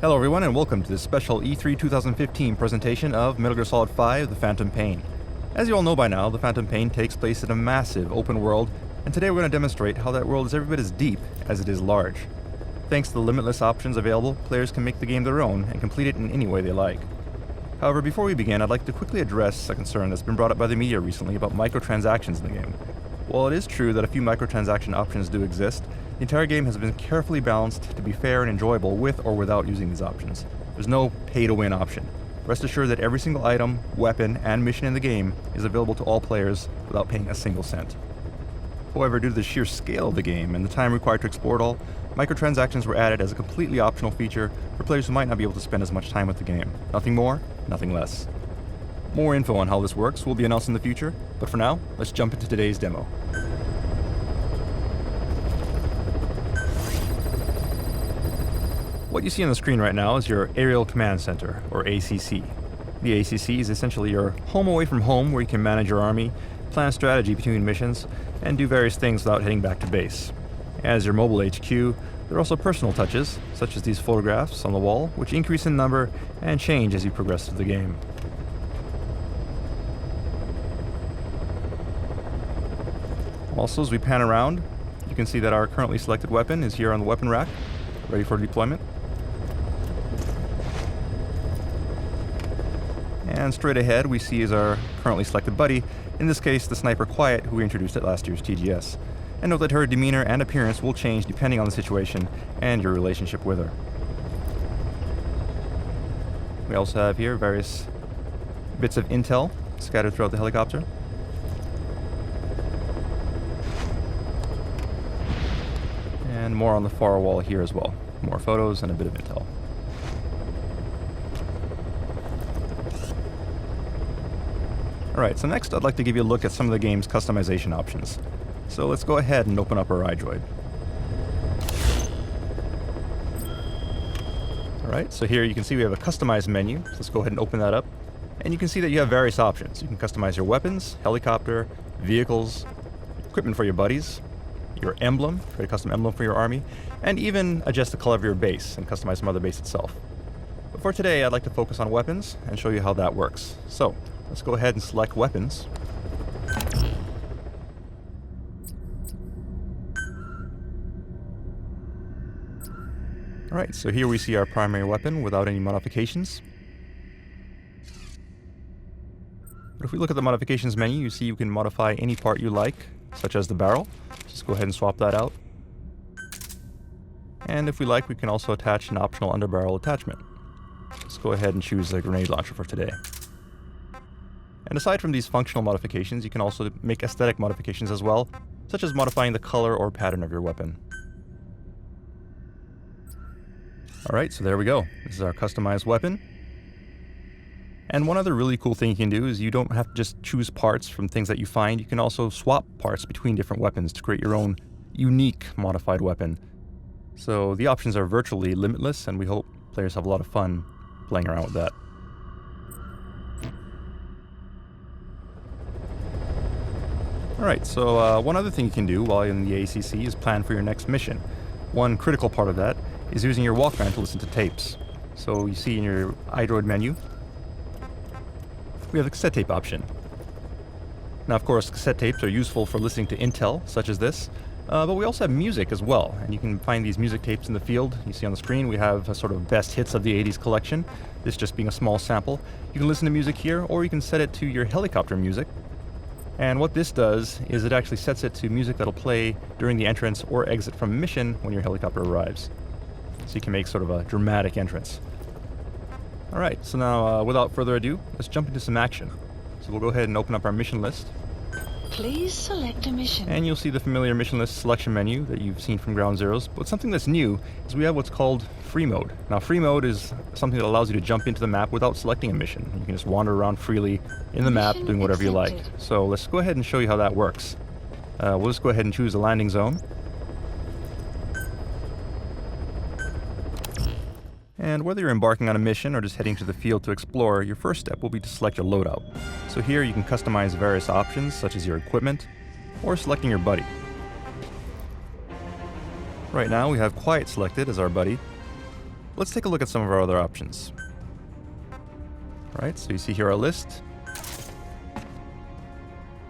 Hello everyone and welcome to this special E3 2015 presentation of Metal Gear Solid 5: The Phantom Pain. As you all know by now, The Phantom Pain takes place in a massive open world, and today we're going to demonstrate how that world is every bit as deep as it is large. Thanks to the limitless options available, players can make the game their own and complete it in any way they like. However, before we begin, I'd like to quickly address a concern that's been brought up by the media recently about microtransactions in the game. While it is true that a few microtransaction options do exist, the entire game has been carefully balanced to be fair and enjoyable with or without using these options. There's no pay-to-win option. Rest assured that every single item, weapon, and mission in the game is available to all players without paying a single cent. However, due to the sheer scale of the game and the time required to explore it all, microtransactions were added as a completely optional feature for players who might not be able to spend as much time with the game. Nothing more, nothing less. More info on how this works will be announced in the future, but for now, let's jump into today's demo. What you see on the screen right now is your Aerial Command Center, or ACC. The ACC is essentially your home away from home where you can manage your army, plan strategy between missions, and do various things without heading back to base. As your mobile HQ, there are also personal touches, such as these photographs on the wall, which increase in number and change as you progress through the game. Also, as we pan around, you can see that our currently selected weapon is here on the weapon rack, ready for deployment. And straight ahead we see is our currently selected buddy, in this case the Sniper Quiet, who we introduced at last year's TGS. And note that her demeanor and appearance will change depending on the situation and your relationship with her. We also have here various bits of intel scattered throughout the helicopter. And more on the far wall here as well. More photos and a bit of intel. Alright, so next I'd like to give you a look at some of the game's customization options. So let's go ahead and open up our iDroid. Alright, so here you can see we have a customized menu. So let's go ahead and open that up. And you can see that you have various options. You can customize your weapons, helicopter, vehicles, equipment for your buddies, your emblem, create a custom emblem for your army, and even adjust the color of your base and customize some other base itself. But for today, I'd like to focus on weapons and show you how that works. So, let's go ahead and select weapons. Alright, so here we see our primary weapon without any modifications. But if we look at the modifications menu, you see you can modify any part you like, such as the barrel. Just go ahead and swap that out. And if we like, we can also attach an optional underbarrel attachment. Let's go ahead and choose a grenade launcher for today. And aside from these functional modifications, you can also make aesthetic modifications as well, such as modifying the color or pattern of your weapon. Alright, so there we go. This is our customized weapon. And one other really cool thing you can do is you don't have to just choose parts from things that you find. You can also swap parts between different weapons to create your own unique modified weapon. So the options are virtually limitless, and we hope players have a lot of fun playing around with that. Alright, so one other thing you can do while in the ACC is plan for your next mission. One critical part of that is using your Walkman to listen to tapes. So you see in your iDroid menu, we have the cassette tape option. Now, of course, cassette tapes are useful for listening to intel, such as this, but we also have music as well, and you can find these music tapes in the field. You see on the screen we have a sort of best hits of the 80s collection, this just being a small sample. You can listen to music here, or you can set it to your helicopter music. And what this does is it actually sets it to music that'll play during the entrance or exit from a mission when your helicopter arrives. So you can make sort of a dramatic entrance. Alright, so now without further ado, let's jump into some action. So we'll go ahead and open up our mission list. Please select a mission. And you'll see the familiar mission list selection menu that you've seen from Ground Zeroes. But something that's new is we have what's called free mode. Now free mode is something that allows you to jump into the map without selecting a mission. You can just wander around freely in the map doing whatever you like. So let's go ahead and show you how that works. We'll just go ahead and choose a landing zone. And whether you're embarking on a mission or just heading to the field to explore, your first step will be to select your loadout. So here you can customize various options such as your equipment or selecting your buddy. Right now we have Quiet selected as our buddy, Let's take a look at some of our other options. Alright, so you see here our list.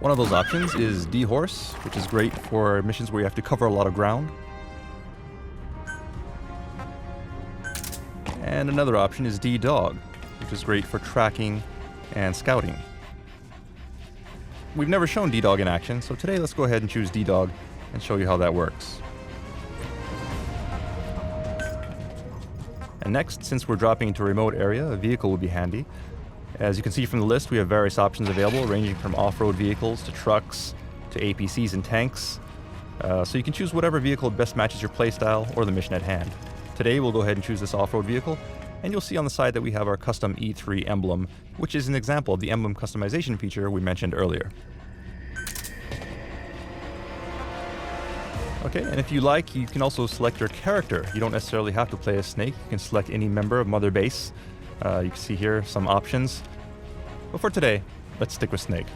One of those options is D-Horse, which is great for missions where you have to cover a lot of ground. And another option is D-Dog, which is great for tracking and scouting. We've never shown D-Dog in action, so today let's go ahead and choose D-Dog and show you how that works. And next, since we're dropping into a remote area, a vehicle will be handy. As you can see from the list, we have various options available, ranging from off-road vehicles to trucks to APCs and tanks. So you can choose whatever vehicle best matches your playstyle or the mission at hand. Today we'll go ahead and choose this off-road vehicle, and you'll see on the side that we have our custom E3 emblem, which is an example of the emblem customization feature we mentioned earlier. Okay, and if you like, you can also select your character. You don't necessarily have to play as Snake. You can select any member of Mother Base. You can see here some options. But for today, let's stick with Snake.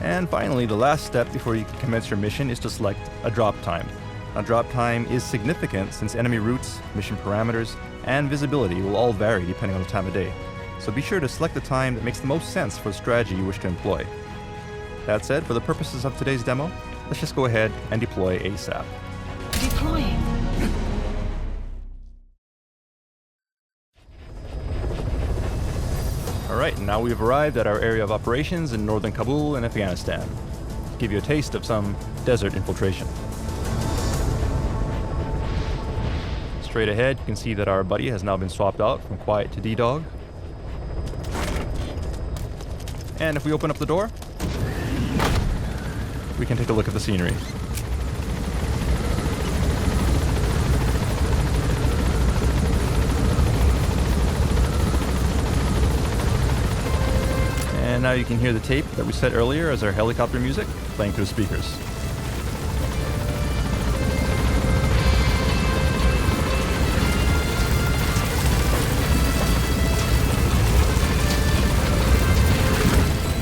And finally, the last step before you can commence your mission is to select a drop time. Now, drop time is significant since enemy routes, mission parameters, and visibility will all vary depending on the time of day. So be sure to select the time that makes the most sense for the strategy you wish to employ. That said, for the purposes of today's demo, let's just go ahead and deploy ASAP. Deploying. Alright, now we've arrived at our area of operations in northern Kabul in Afghanistan. To give you a taste of some desert infiltration. Straight ahead, you can see that our buddy has now been swapped out from Quiet to D-Dog. And if we open up the door, we can take a look at the scenery. And now you can hear the tape that we set earlier as our helicopter music playing through the speakers.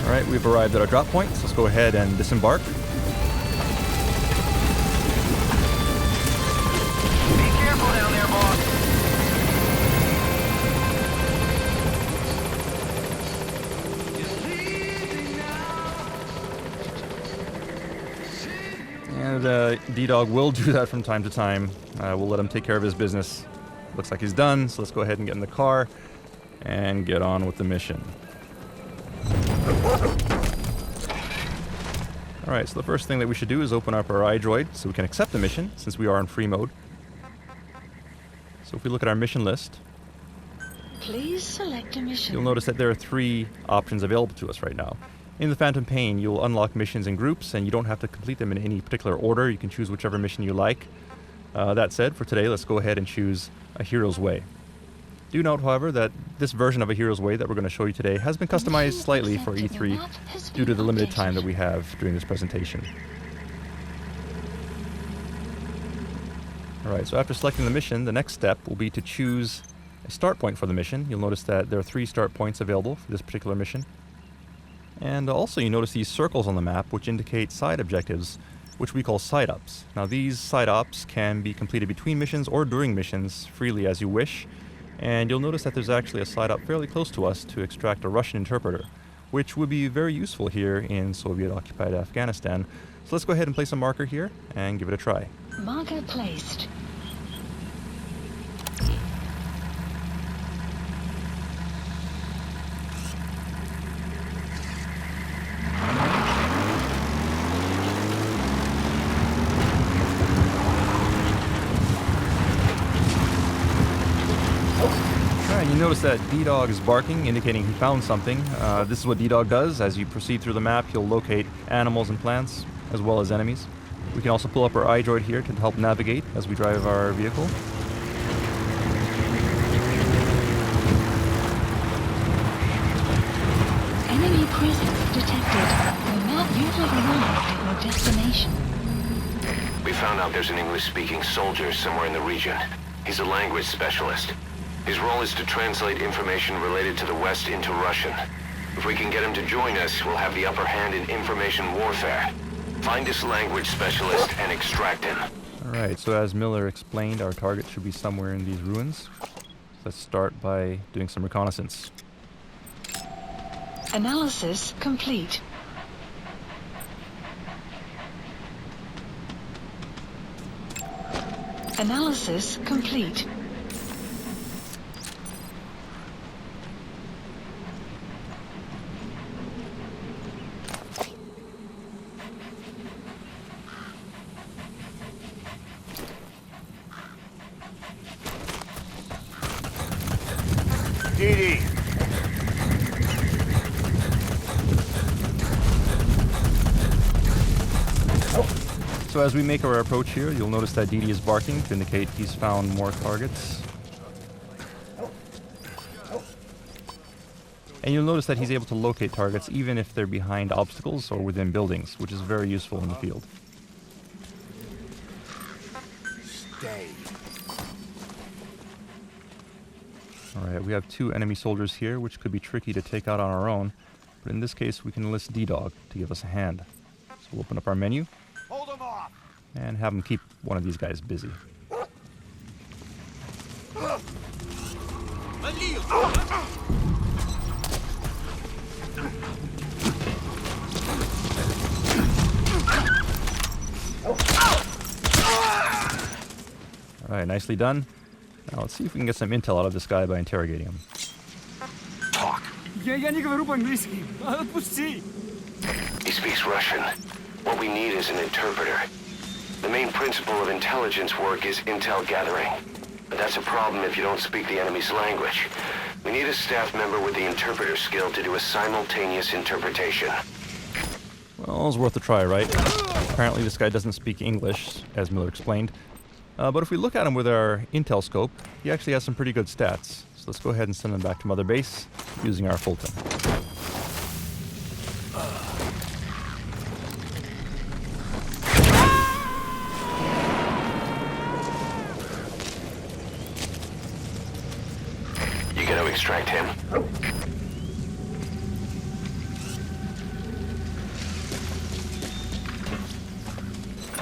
Alright, we've arrived at our drop point, so let's go ahead and disembark. Be careful down there, boss. And D-Dog will do that from time to time. We'll let him take care of his business. Looks like he's done, so let's go ahead and get in the car and get on with the mission. Alright, so the first thing that we should do is open up our iDroid so we can accept the mission, since we are in free mode. So if we look at our mission list, Please select a mission. you'll notice that there are 3 options available to us right now. In the Phantom Pain, you'll unlock missions in groups, and you don't have to complete them in any particular order. You can choose whichever mission you like. That said, for today, let's go ahead and choose A Hero's Way. Do note, however, that this version of A Hero's Way that we're going to show you today has been customized slightly for E3 due to the limited time that we have during this presentation. Alright, so after selecting the mission, the next step will be to choose a start point for the mission. You'll notice that there are 3 start points available for this particular mission. And also you notice these circles on the map which indicate side objectives, which we call side ops. Now these side ops can be completed between missions or during missions freely as you wish. And you'll notice that there's actually a side op fairly close to us to extract a Russian interpreter, which would be very useful here in Soviet-occupied Afghanistan. So let's go ahead and place a marker here and give it a try. Marker placed. Alright, you notice that D-Dog is barking, indicating he found something. This is what D-Dog does. As you proceed through the map, he'll locate animals and plants, as well as enemies. We can also pull up our iDroid here to help navigate as we drive our vehicle. Enemy presence detected. The map you have arrived at your destination. We found out there's an English-speaking soldier somewhere in the region. He's a language specialist. His role is to translate information related to the West into Russian. If we can get him to join us, we'll have the upper hand in information warfare. Find this language specialist and extract him. Alright, so as Miller explained, our target should be somewhere in these ruins. Let's start by doing some reconnaissance. Analysis complete. Analysis complete. DD. So as we make our approach here, you'll notice that DD is barking to indicate he's found more targets. And you'll notice that he's able to locate targets even if they're behind obstacles or within buildings, which is very useful in the field. Stay. Alright, we have 2 enemy soldiers here, which could be tricky to take out on our own, but in this case we can enlist D-Dog to give us a hand. So we'll open up our menu Hold them off. and have him keep one of these guys busy. Alright, nicely done. Now let's see if we can get some intel out of this guy by interrogating him. Talk. Я не говорю по-английски. Отпусти. He speaks Russian. What we need is an interpreter. The main principle of intelligence work is intel gathering. But that's a problem if you don't speak the enemy's language. We need a staff member with the interpreter skill to do a simultaneous interpretation. Well, it was worth a try, right? Apparently this guy doesn't speak English, as Miller explained. But if we look at him with our intel scope, he actually has some pretty good stats. So let's go ahead and send him back to Mother Base using our Fulton. You gonna extract him?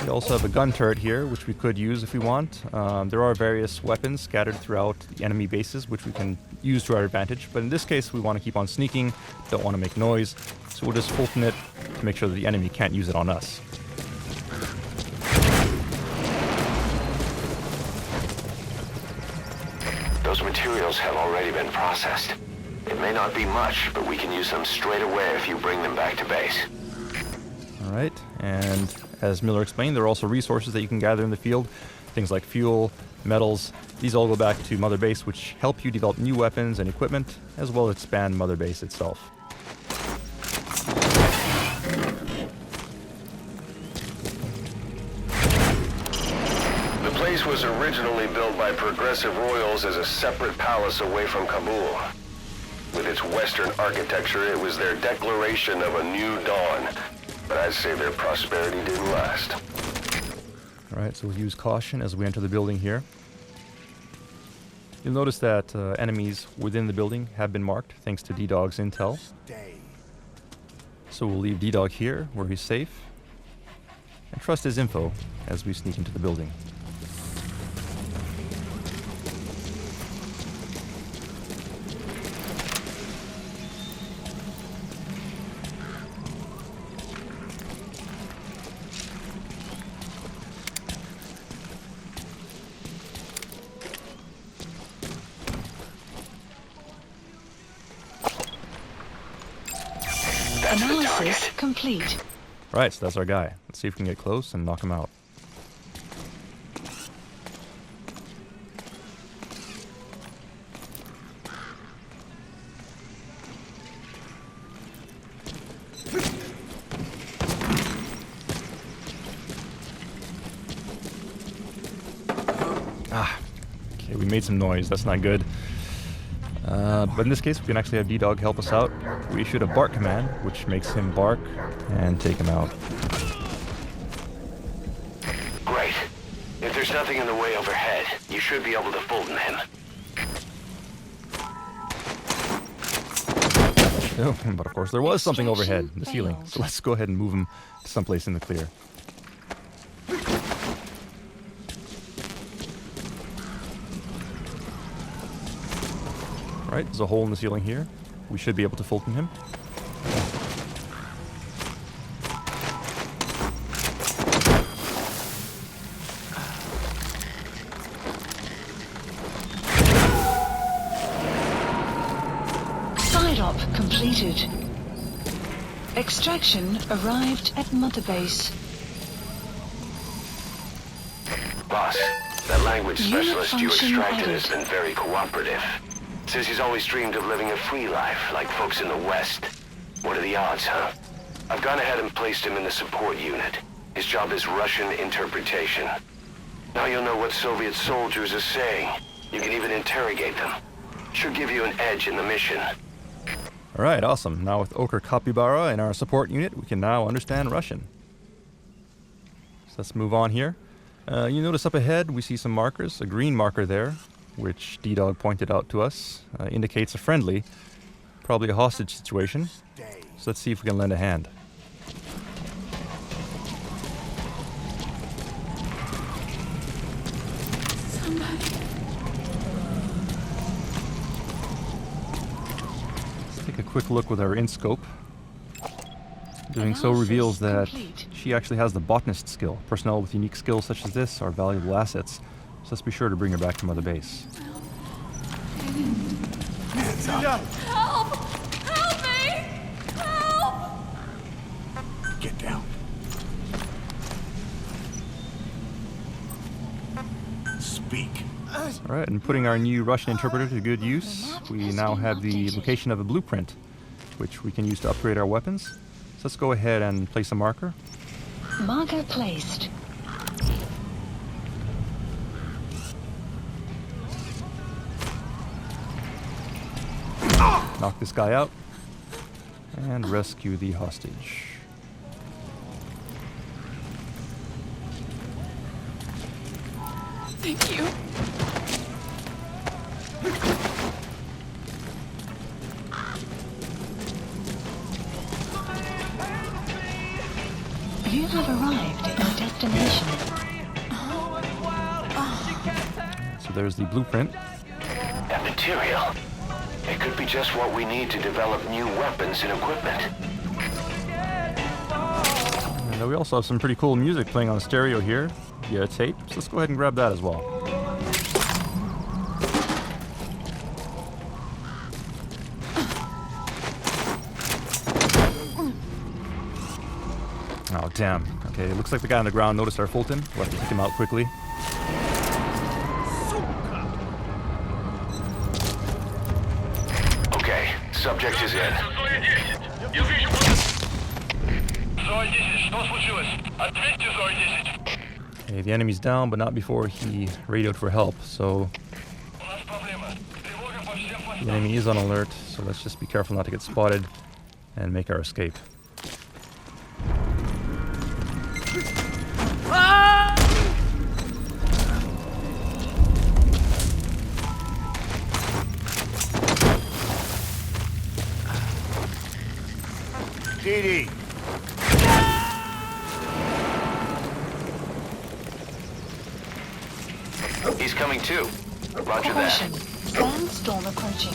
We also have a gun turret here, which we could use if we want. There are various weapons scattered throughout the enemy bases, which we can use to our advantage. But in this case, we want to keep on sneaking, don't want to make noise. So we'll just Fulton it to make sure that the enemy can't use it on us. Those materials have already been processed. It may not be much, but we can use them straight away if you bring them back to base. Alright, and as Miller explained, there are also resources that you can gather in the field. Things like fuel, metals. These all go back to Mother Base, which help you develop new weapons and equipment, as well as expand Mother Base itself. The place was originally built by progressive royals as a separate palace away from Kabul. With its Western architecture, it was their declaration of a new dawn. But I'd say their prosperity didn't last. Alright, so we'll use caution as we enter the building here. You'll notice that enemies within the building have been marked thanks to D-Dog's intel. Stay. So we'll leave D-Dog here, where he's safe, and trust his info as we sneak into the building. That's the Analysis target. complete. Right, so that's our guy. Let's see if we can get close and knock him out. Okay, we made some noise. That's not good. But in this case, we can actually have D-Dog help us out. We issued a bark command, which makes him bark and take him out. Great. If there's nothing in the way overhead, you should be able to Fulton him. Oh, but of course there was something overhead, Extraction the ceiling. failed. So let's go ahead and move him to someplace in the clear. Right, there's a hole in the ceiling here. We should be able to Fulton him. Side op completed. Extraction arrived at Mother Base. Boss, that language Unit specialist you function extracted has added. been very cooperative. Says he's always dreamed of living a free life, like folks in the West. What are the odds, huh? I've gone ahead and placed him in the support unit. His job is Russian interpretation. Now you'll know what Soviet soldiers are saying. You can even interrogate them. Should give you an edge in the mission. Alright, awesome. Now with Ochre Capybara in our support unit, we can now understand Russian. So let's move on here. You notice up ahead we see some markers. A green marker there, which D-Dog pointed out to us, indicates a friendly, probably a hostage situation. So let's see if we can lend a hand. Let's take a quick look with our in-scope. Doing so reveals that she actually has the botanist skill. Personnel with unique skills such as this are valuable assets. So let's be sure to bring her back to Mother Base. Hands up. Help! Help me! Help! Get down. Speak. Alright, and putting our new Russian interpreter to good use, we now have the location of a blueprint, which we can use to upgrade our weapons. So let's go ahead and place a marker. Marker placed. Knock this guy out, and rescue the hostage. Thank you. You have arrived at your destination. So there's the blueprint. That material. It could be just what we need to develop new weapons and equipment. And we also have some pretty cool music playing on stereo here via tape. So let's go ahead and grab that as well. Oh, damn. Okay, it looks like the guy on the ground noticed our Fulton. We'll have to take him out quickly. Okay, subject is in. Okay, the enemy's down, but not before he radioed for help, so the enemy is on alert, so let's just be careful not to get spotted and make our escape. DD. He's coming too. Roger Caution. that. Sandstorm approaching.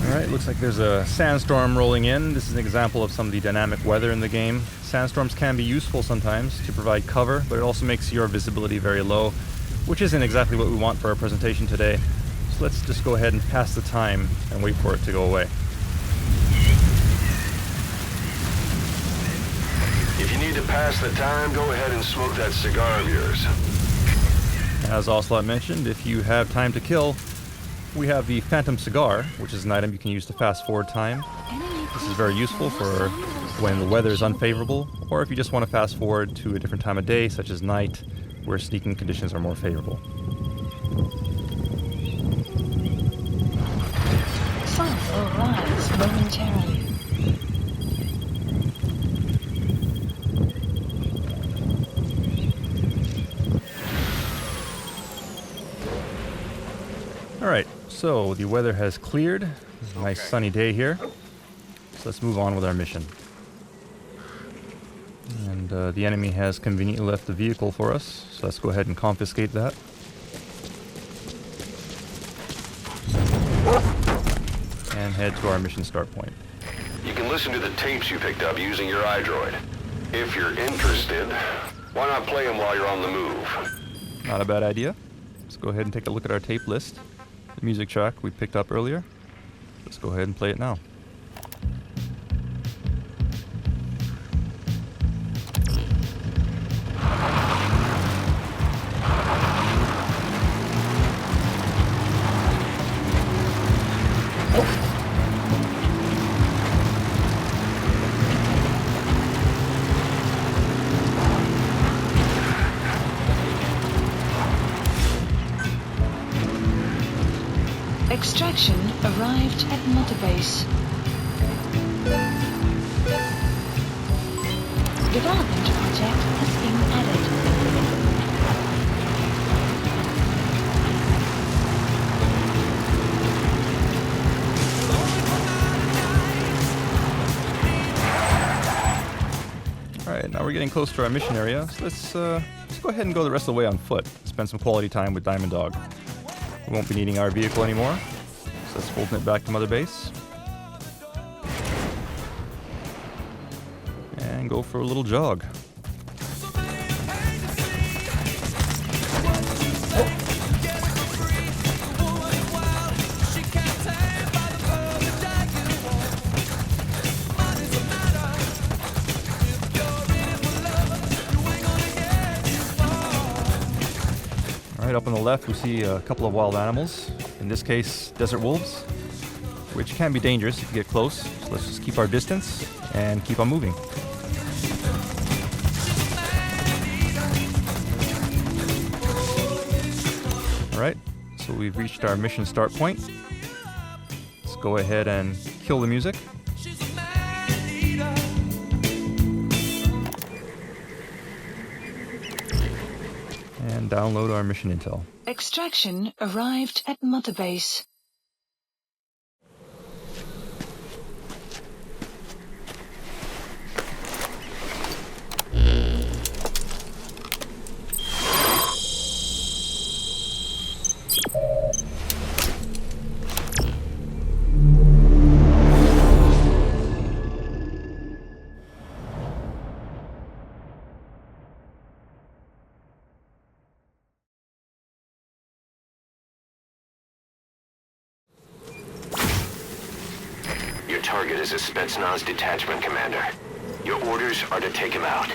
Alright, looks like there's a sandstorm rolling in. This is an example of some of the dynamic weather in the game. Sandstorms can be useful sometimes to provide cover, but it also makes your visibility very low, which isn't exactly what we want for our presentation today. So let's just go ahead and pass the time and wait for it to go away. If you need to pass the time, go ahead and smoke that cigar of yours. As Ocelot mentioned, if you have time to kill, we have the Phantom Cigar, which is an item you can use to fast forward time. This is very useful for when the weather is unfavorable, or if you just want to fast forward to a different time of day, such as night, where sneaking conditions are more favorable. Sun will rise momentarily. So, the weather has cleared. It's a nice sunny day here. So let's move on with our mission. And the enemy has conveniently left the vehicle for us, so let's go ahead and confiscate that. And head to our mission start point. You can listen to the tapes you picked up using your iDroid. If you're interested, why not play them while you're on the move? Not a bad idea. Let's go ahead and take a look at our tape list. The music track we picked up earlier. Let's go ahead and play it now. Extraction arrived at Mother Base. Development project has been added. Alright, now we're getting close to our mission area, so let's go ahead and go the rest of the way on foot. Spend some quality time with Diamond Dog. We won't be needing our vehicle anymore, so let's fold it back to Mother Base. And go for a little jog. Alright, up on the left we see a couple of wild animals. In this case, desert wolves, which can be dangerous if you get close. So let's just keep our distance and keep on moving. Alright, so we've reached our mission start point. Let's go ahead and kill the music. And download our mission intel. Extraction arrived at Mother Base. Your target is a Spetsnaz detachment commander. Your orders are to take him out.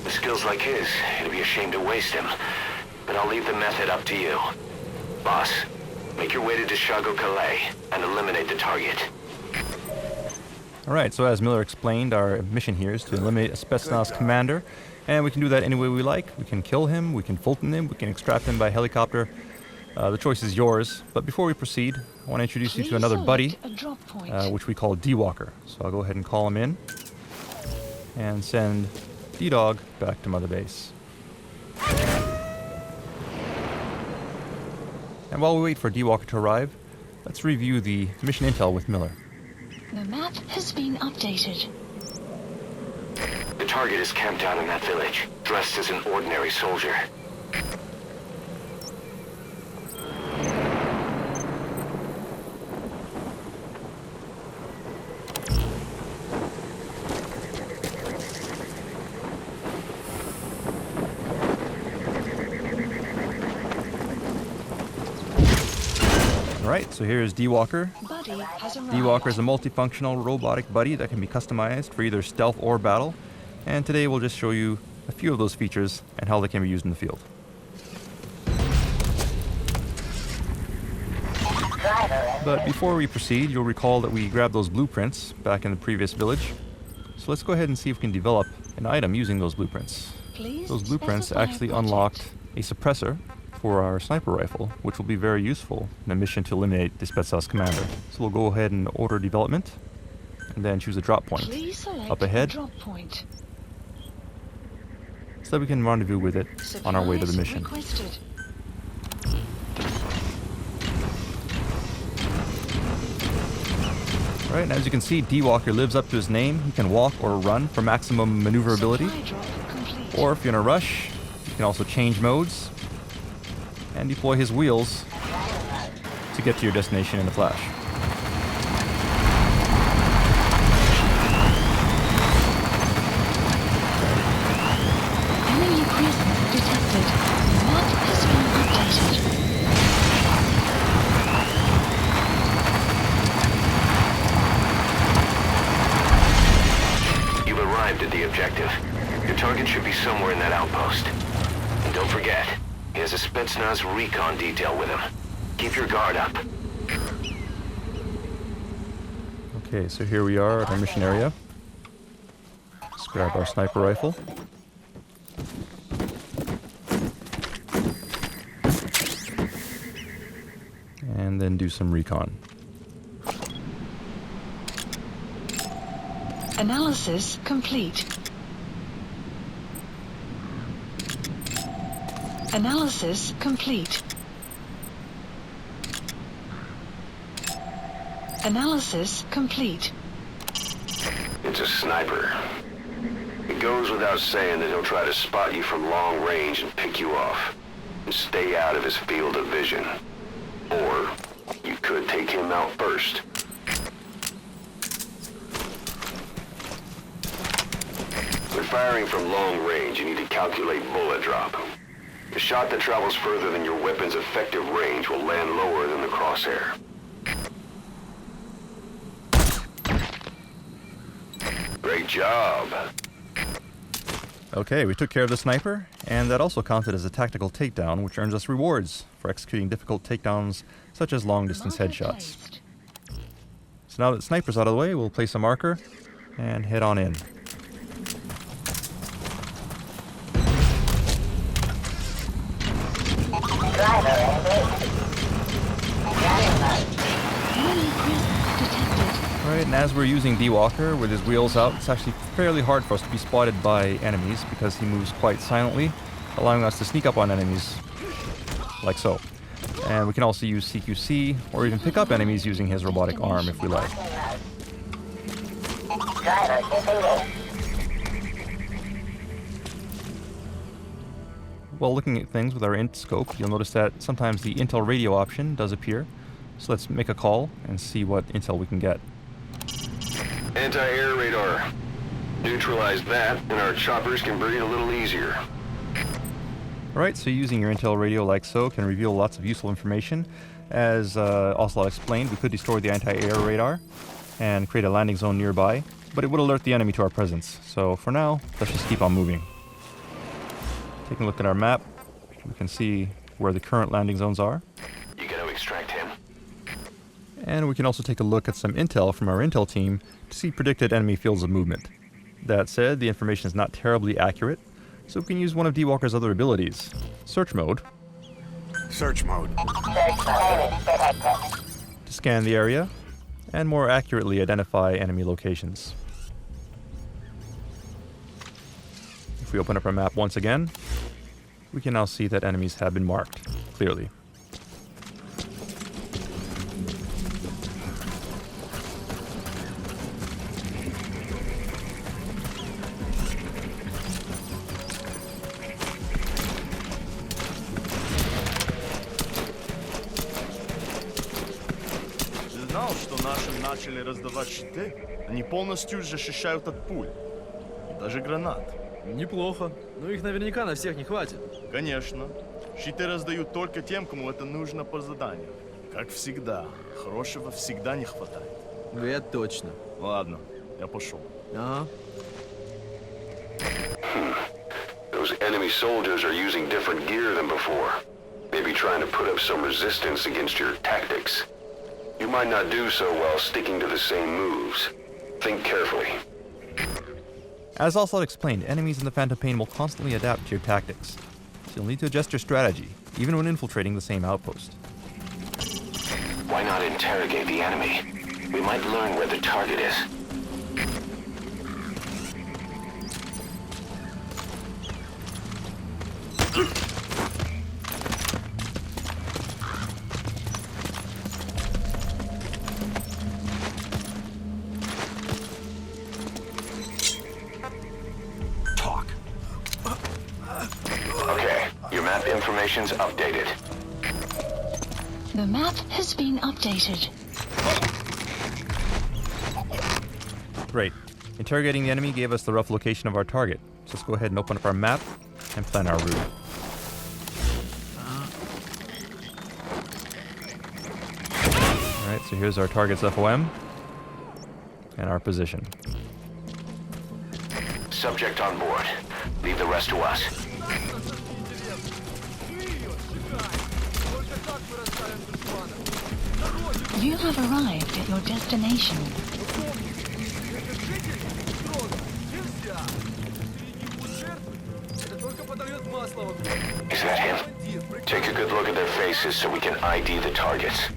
With skills like his, it'd be a shame to waste him. But I'll leave the method up to you. Boss, make your way to Deshago Calais and eliminate the target. Alright, so as Miller explained, our mission here is to eliminate a Spetsnaz commander, and we can do that any way we like. We can kill him, we can Fulton him, we can extract him by helicopter. The choice is yours, but before we proceed, I want to introduce you to another buddy, which we call D-Walker. So I'll go ahead and call him in, and send D-Dog back to Mother Base. And while we wait for D-Walker to arrive, let's review the mission intel with Miller. The map has been updated. The target is camped out in that village, dressed as an ordinary soldier. Alright, so here's D-Walker. Buddy has arrived. D-Walker is a multifunctional robotic buddy that can be customized for either stealth or battle. And today we'll just show you a few of those features and how they can be used in the field. But before we proceed, you'll recall that we grabbed those blueprints back in the previous village. So let's go ahead and see if we can develop an item using those blueprints. Please Those blueprints specify actually project. unlocked a suppressor for our sniper rifle, which will be very useful in a mission to eliminate the Spetsnaz commander. So we'll go ahead and order development, and then choose a drop point Please select up ahead, a drop point. so that we can rendezvous with it on our way to the Supplies mission. requested. Right, and as you can see, D-Walker lives up to his name. He can walk or run for maximum maneuverability. Supply drop complete. Or if you're in a rush, you can also change modes and deploy his wheels to get to your destination in a flash. Enemy presence detected. Map has been updated. You've arrived at the objective. Your target should be somewhere in that outpost. And don't forget, he has a Spetsnaz recon detail with him. Keep your guard up. Okay, so here we are at our mission area. Let's grab our sniper rifle. And then do some recon. Analysis complete. Analysis complete. Analysis complete. It's a sniper. It goes without saying that he'll try to spot you from long range and pick you off. And stay out of his field of vision. Or you could take him out first. When firing from long range, you need to calculate bullet drop. A shot that travels further than your weapon's effective range will land lower than the crosshair. Great job. Okay, we took care of the sniper, and that also counted as a tactical takedown, which earns us rewards for executing difficult takedowns such as long-distance Marker headshots. placed. So now that the sniper's out of the way, we'll place a marker and head on in. Enemy presence detected. Alright, and as we're using D-Walker with his wheels out, it's actually fairly hard for us to be spotted by enemies because he moves quite silently, allowing us to sneak up on enemies like so. And we can also use CQC or even pick up enemies using his robotic arm if we like. While looking at things with our int scope, you'll notice that sometimes the intel radio option does appear. So let's make a call and see what intel we can get. Anti-air radar. Neutralize that, and our choppers can breathe a little easier. Alright, so using your intel radio like so can reveal lots of useful information. As Ocelot explained, we could destroy the anti-air radar and create a landing zone nearby, but it would alert the enemy to our presence. So for now, let's just keep on moving. Taking a look at our map, we can see where the current landing zones are. You gotta extract him. And we can also take a look at some intel from our intel team to see predicted enemy fields of movement. That said, the information is not terribly accurate, so we can use one of D-Walker's other abilities, search mode, Search mode. to scan the area and more accurately identify enemy locations. If we open up our map once again, we can now see that enemies have been marked clearly. Ты знал, что нашим начали раздавать щиты? Они полностью защищают от пуль. И даже гранат. Неплохо. Но их наверняка на всех не хватит. Конечно. Щиты раздают только тем, кому это нужно по заданию. Как всегда. Хорошего всегда не хватает. Это точно. Ладно, я пошел. Ага. Those enemy soldiers are using different gear than before. Maybe trying to put up some resistance against your tactics. You might not do so while sticking to the same moves. Think carefully. As Ocelot explained, enemies in the Phantom Pain will constantly adapt to your tactics, so you'll need to adjust your strategy, even when infiltrating the same outpost. Why not interrogate the enemy? We might learn where the target is. Information's updated. The map has been updated. Great. Interrogating the enemy gave us the rough location of our target. So let's go ahead and open up our map and plan our route. Alright, so here's our target's FOM and our position. Subject on board. Leave the rest to us. You have arrived at your destination. Is that him? Take a good look at their faces so we can ID the targets.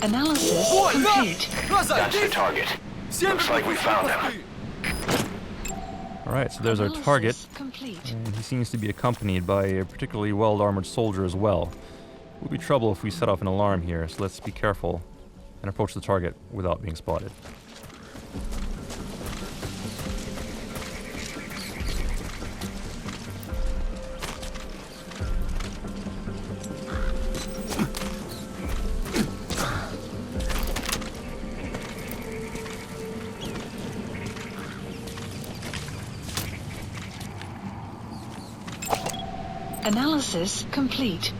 Analysis complete. That's the target. Looks like we found him. Alright, so there's our target. Analysis complete. And he seems to be accompanied by a particularly well-armored soldier as well. It would be trouble if we set off an alarm here, so let's be careful and approach the target without being spotted. Analysis complete.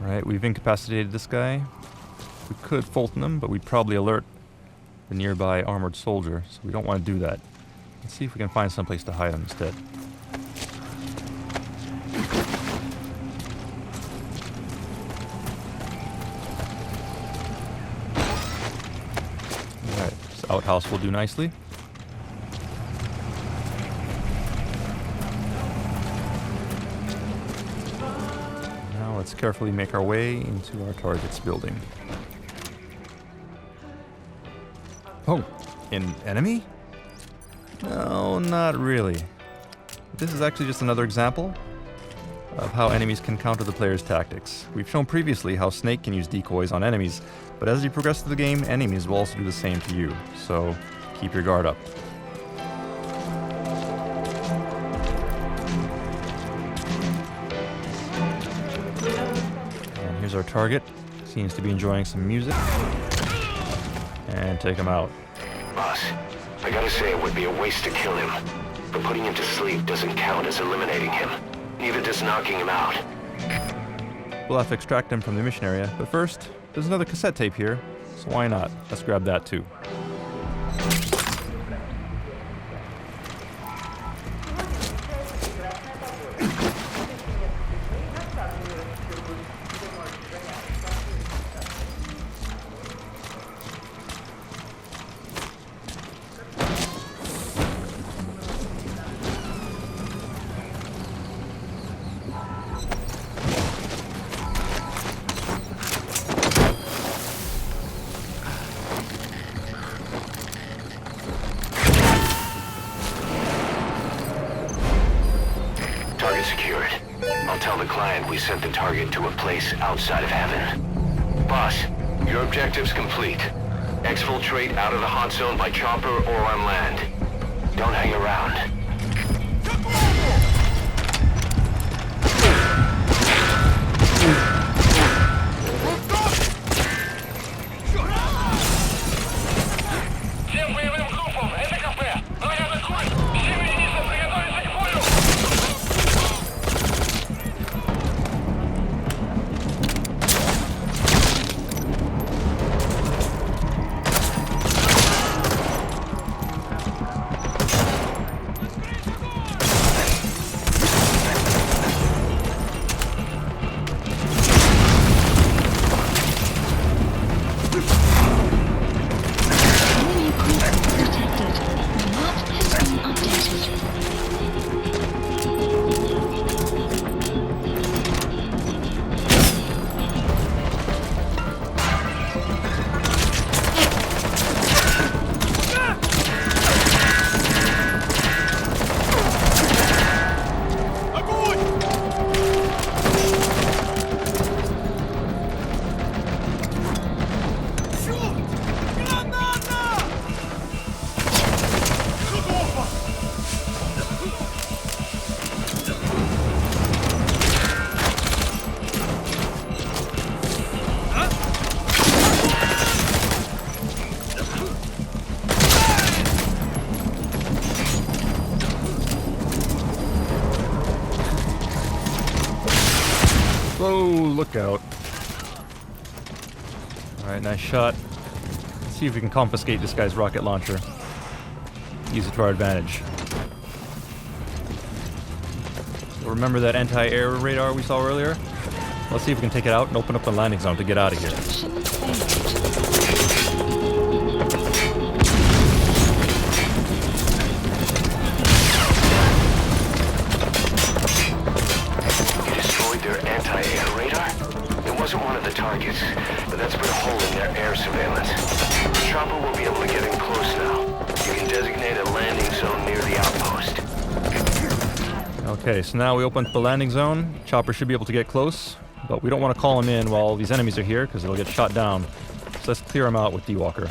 Alright, we've incapacitated this guy. We could Fulton him, but we'd probably alert the nearby armored soldier, so we don't want to do that. Let's see if we can find someplace to hide him instead. Alright, this outhouse will do nicely. Now let's carefully make our way into our target's building. Oh, an enemy? No, not really. This is actually just another example of how enemies can counter the player's tactics. We've shown previously how Snake can use decoys on enemies, but as you progress through the game, enemies will also do the same to you, so keep your guard up. And here's our target. Seems to be enjoying some music. And take him out. Boss, I gotta say it would be a waste to kill him. But putting him to sleep doesn't count as eliminating him. Neither does knocking him out. We'll have to extract him from the mission area, but first, there's another cassette tape here, so why not? Let's grab that too. Target secured. I'll tell the client we sent the target to a place outside of heaven. Boss, your objective's complete. Exfiltrate out of the hot zone by chopper or on land. Don't hang around. Whoa, look out. Alright, nice shot. Let's see if we can confiscate this guy's rocket launcher. Use it to our advantage. So remember that anti-air radar we saw earlier? Let's see if we can take it out and open up the landing zone to get out of here. Mission failed. You destroyed their anti-air radar? It wasn't one of the targets, but that's put a hole in their air surveillance. The chopper will be able to get in close now. You can designate a landing zone near the outpost. Okay, so now we opened the landing zone. Chopper should be able to get close, but we don't want to call him in while these enemies are here because it'll get shot down. So let's clear him out with D-Walker.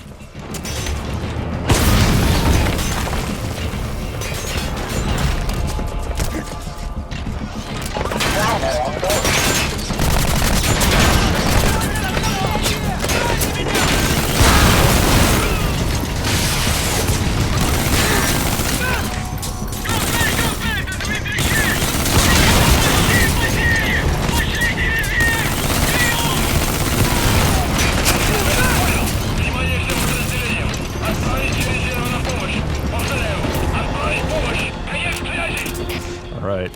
Alright.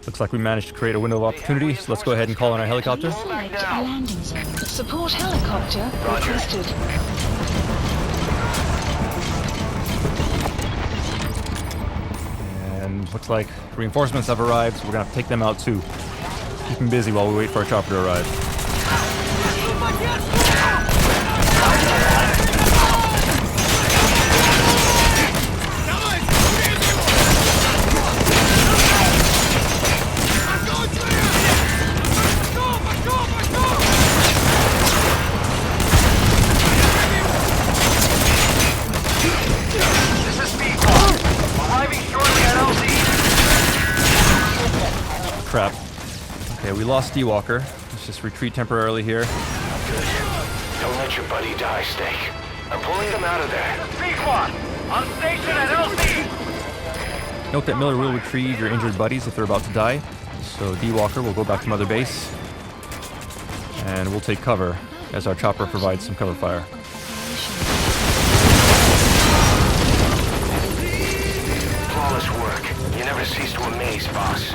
Looks like we managed to create a window of opportunity, so let's go ahead and call in our helicopter. Select landing zone. Support helicopter requested. And looks like reinforcements have arrived, so we're gonna have to take them out too. Keep them busy while we wait for our chopper to arrive. Crap. Okay, we lost D-Walker. Let's just retreat temporarily here. Don't let your buddy die, Snake. I'm pulling them out of there. On station at LC! Note that Miller will retrieve your injured buddies if they're about to die. So D-Walker will go back to Mother Base. And we'll take cover as our chopper provides some cover fire. Flawless work. You never cease to amaze, boss.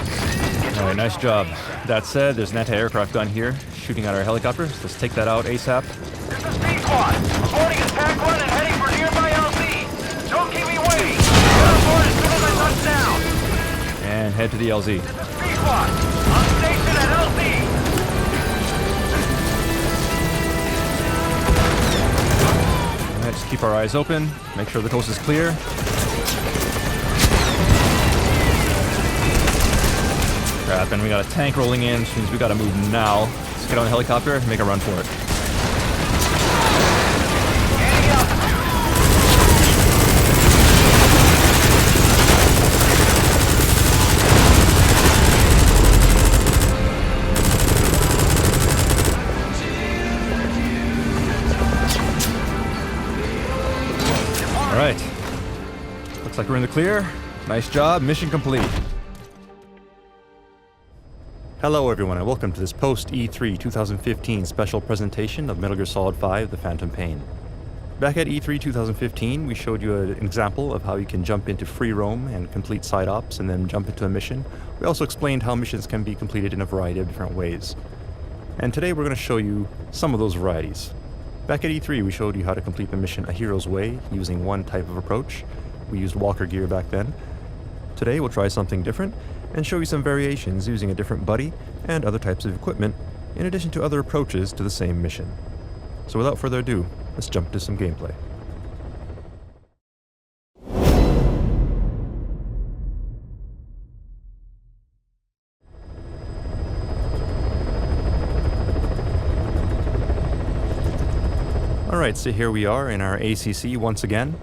Alright, nice job. That said, there's an anti-aircraft gun here shooting at our helicopters. Let's take that out ASAP. This is B-Squad. Boarding attack one and heading for nearby LZ. Don't keep me waiting. Get on board as soon as I touch down. And head to the LZ. This is B-Squad. On station at LZ. Alright, just keep our eyes open. Make sure the coast is clear. Crap, and we got a tank rolling in, which means we gotta move now. Let's get on the helicopter and make a run for it. Alright. Looks like we're in the clear. Nice job, mission complete. Hello everyone and welcome to this post-E3 2015 special presentation of Metal Gear Solid 5 The Phantom Pain. Back at E3 2015 we showed you an example of how you can jump into free roam and complete side ops and then jump into a mission. We also explained how missions can be completed in a variety of different ways. And today we're going to show you some of those varieties. Back at E3 we showed you how to complete the mission A Hero's Way using one type of approach. We used Walker gear back then. Today we'll try something different and show you some variations using a different buddy and other types of equipment, in addition to other approaches to the same mission. So without further ado, let's jump into some gameplay. Alright, so here we are in our ACC once again,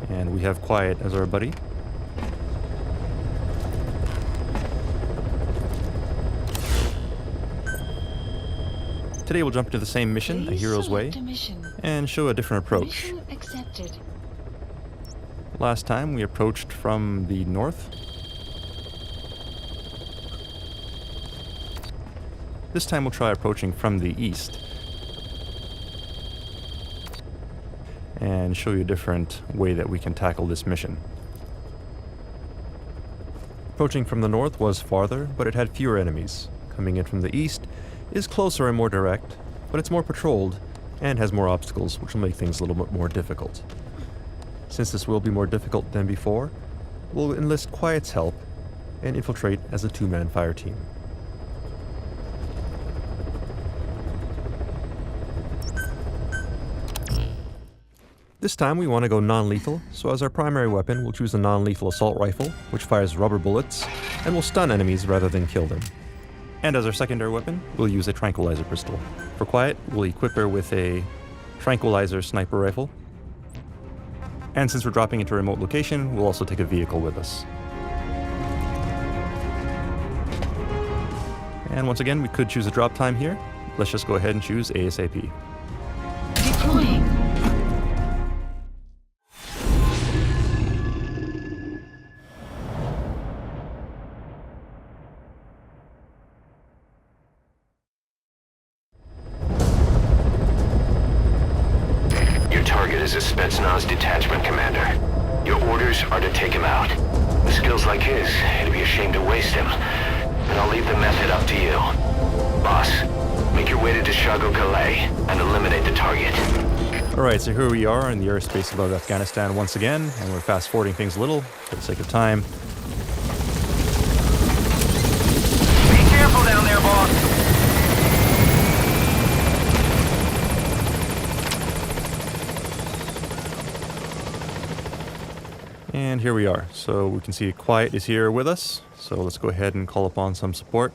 and we have Quiet as our buddy. Today we'll jump into the same mission, A Hero's Way, and show a different approach. Mission accepted. Last time we approached from the north. This time we'll try approaching from the east and show you a different way that we can tackle this mission. Approaching from the north was farther, but it had fewer enemies. Coming in from the east is closer and more direct, but it's more patrolled and has more obstacles, which will make things a little bit more difficult. Since this will be more difficult than before, we'll enlist Quiet's help and infiltrate as a two-man fire team. This time we want to go non-lethal, so as our primary weapon we'll choose a non-lethal assault rifle, which fires rubber bullets and will stun enemies rather than kill them. And as our secondary weapon, we'll use a tranquilizer pistol. For Quiet, we'll equip her with a tranquilizer sniper rifle. And since we're dropping into a remote location, we'll also take a vehicle with us. And once again, we could choose a drop time here. Let's just go ahead and choose ASAP. Deploying. Your target is a Spetsnaz detachment commander. Your orders are to take him out. With skills like his, it'd be a shame to waste him. And I'll leave the method up to you. Boss, make your way to Dishago Calais and eliminate the target. Alright, so here we are in the airspace above Afghanistan once again, and we're fast forwarding things a little for the sake of time. Be careful down there, boss. And here we are. So we can see Quiet is here with us. So let's go ahead and call upon some support.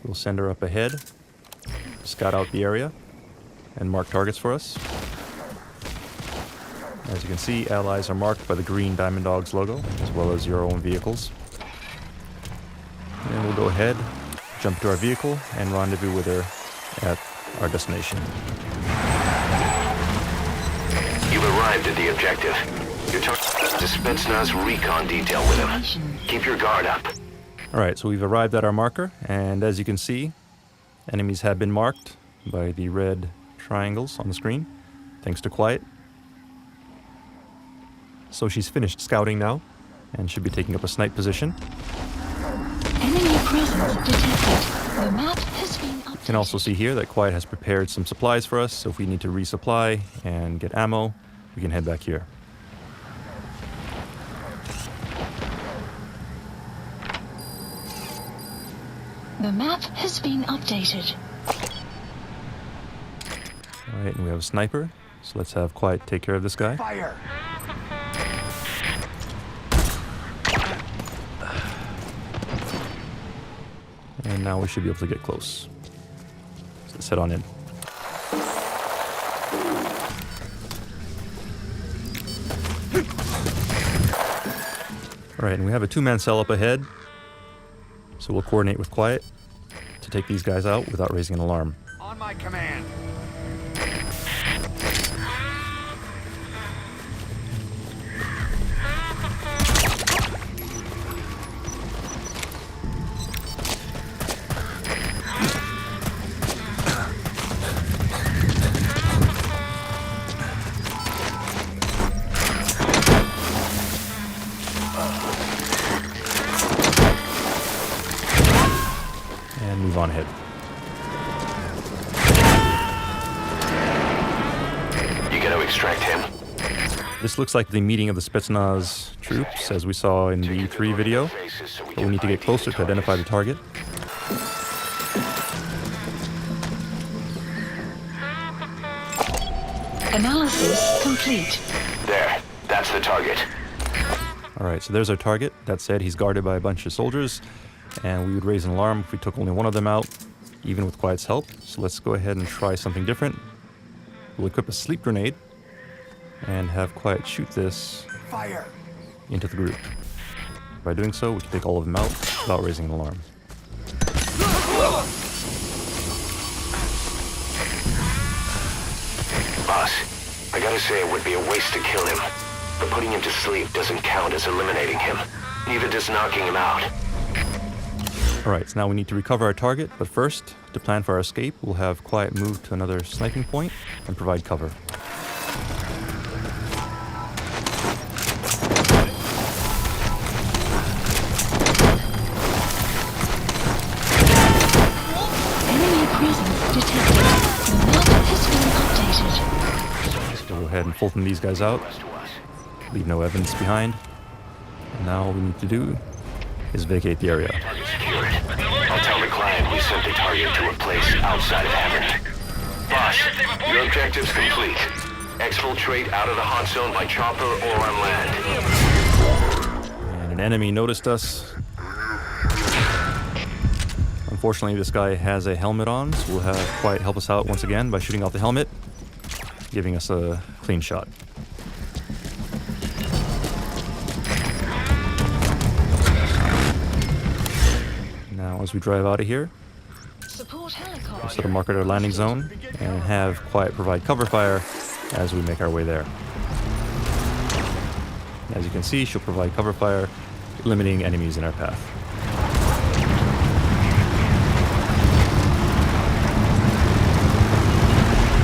We'll send her up ahead, scout out the area, and mark targets for us. As you can see, allies are marked by the green Diamond Dogs logo, as well as your own vehicles. And we'll go ahead, jump to our vehicle, and rendezvous with her at our destination. You've arrived at the objective. You're talking to Spetsnaz recon detail with him. Keep your guard up. Alright, so we've arrived at our marker, and as you can see, enemies have been marked by the red triangles on the screen, thanks to Quiet. So she's finished scouting now, and should be taking up a snipe position. Enemy presence detected. The map has been updated. You can also see here that Quiet has prepared some supplies for us, so if we need to resupply and get ammo, we can head back here. The map has been updated. Alright, and we have a sniper, so let's have Quiet take care of this guy. Fire! And now we should be able to get close. So let's head on in. Alright, and we have a two-man cell up ahead. So we'll coordinate with Quiet to take these guys out without raising an alarm. On my command. And move on ahead. You gonna extract him? This looks like the meeting of the Spetsnaz troops, as we saw in the E3 video. But we need to get closer to identify the target. Analysis complete. There, that's the target. Alright, so there's our target. That said, he's guarded by a bunch of soldiers, and we would raise an alarm if we took only one of them out, even with Quiet's help. So let's go ahead and try something different. We'll equip a sleep grenade and have Quiet shoot this Fire! into the group. By doing so, we can take all of them out without raising an alarm. Boss, I got a to say it would be a waste to kill him, but putting him to sleep doesn't count as eliminating him. Neither does knocking him out. Alright, so now we need to recover our target, but first, to plan for our escape, we'll have Quiet move to another sniping point and provide cover. Enemy presence detected. Your map has been updated. So we'll go ahead and Fulton these guys out, leave no evidence behind. And now all we need to do is vacate the area. Target secured. I'll tell the client we sent the target to a place outside of Hammond. Boss, your objective's complete. Exfiltrate out of the hot zone by chopper or on land. And an enemy noticed us. Unfortunately, this guy has a helmet on, so we'll have Quiet help us out once again by shooting off the helmet, giving us a clean shot. Now, as we drive out of here, Support we'll helicopter. set a mark at our landing zone and have Quiet provide cover fire as we make our way there. As you can see, she'll provide cover fire, limiting enemies in our path.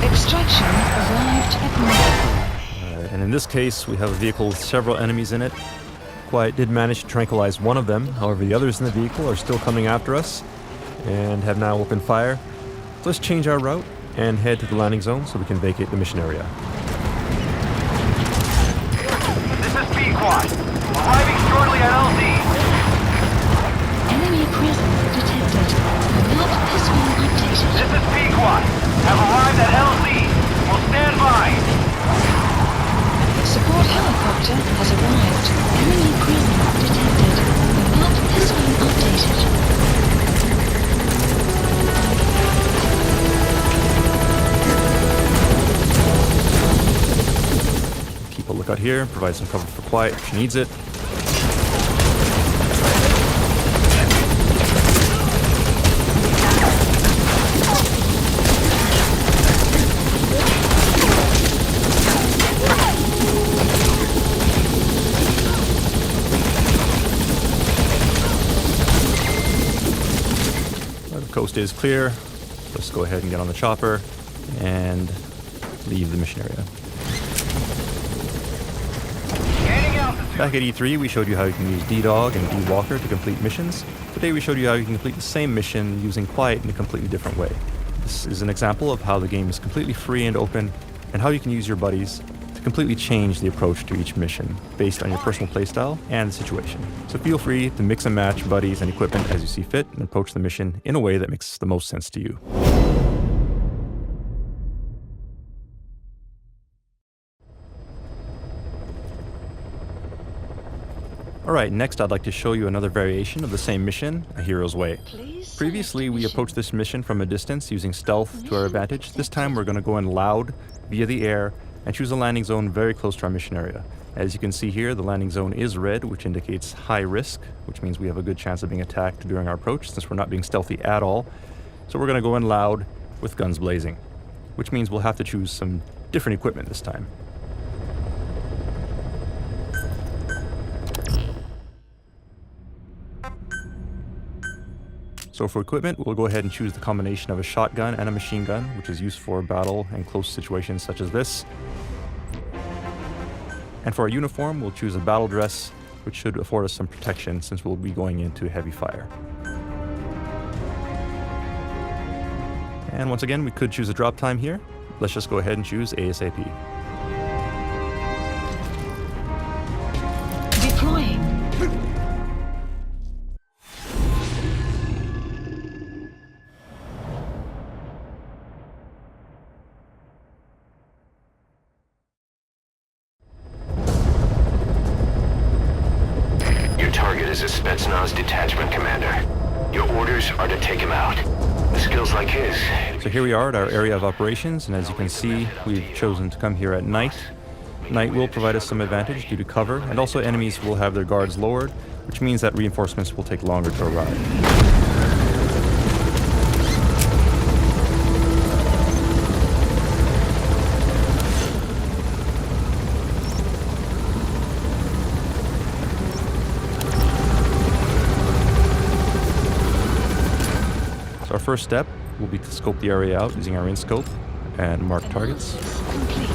Extraction arrived at North. And in this case, we have a vehicle with several enemies in it. Quiet did manage to tranquilize one of them, however the others in the vehicle are still coming after us and have now opened fire. So let's change our route and head to the landing zone so we can vacate the mission area. This is P-Quad. Arriving shortly at LZ. Enemy presence detected. Your map has been updated. This is P-Quad. Have arrived at LZ. Will stand by. Support helicopter has arrived. Enemy presence detected. Your map has been updated. Keep a lookout here, provide some cover for Quiet if she needs it. The coast is clear. Let's go ahead and get on the chopper and leave the mission area. Gaining altitude. Back at E3, we showed you how you can use D-Dog and D-Walker to complete missions. Today we showed you how you can complete the same mission using Quiet in a completely different way. This is an example of how the game is completely free and open, and how you can use your buddies to completely change the approach to each mission based on your personal playstyle and the situation. So feel free to mix and match buddies and equipment as you see fit and approach the mission in a way that makes the most sense to you. Alright, next I'd like to show you another variation of the same mission, A Hero's Way. Please Previously, select we mission. approached this mission from a distance using stealth to our advantage. This time we're going to go in loud via the air and choose a landing zone very close to our mission area. As you can see here, the landing zone is red, which indicates high risk, which means we have a good chance of being attacked during our approach since we're not being stealthy at all. So we're going to go in loud with guns blazing, which means we'll have to choose some different equipment this time. So for equipment, we'll go ahead and choose the combination of a shotgun and a machine gun, which is used for battle and close situations such as this. And for our uniform, we'll choose a battle dress, which should afford us some protection since we'll be going into heavy fire. And once again, we could choose a drop time here. Let's just go ahead and choose ASAP. Deploying. Your target is a Spetsnaz detachment commander. Your orders are to take him out. With skills like his, So here we are at our area of operations, and as you can see, we've chosen to come here at night. Night will provide us some advantage due to cover, and also enemies will have their guards lowered, which means that reinforcements will take longer to arrive. first step will be to scope the area out using our in-scope and mark targets. Complete.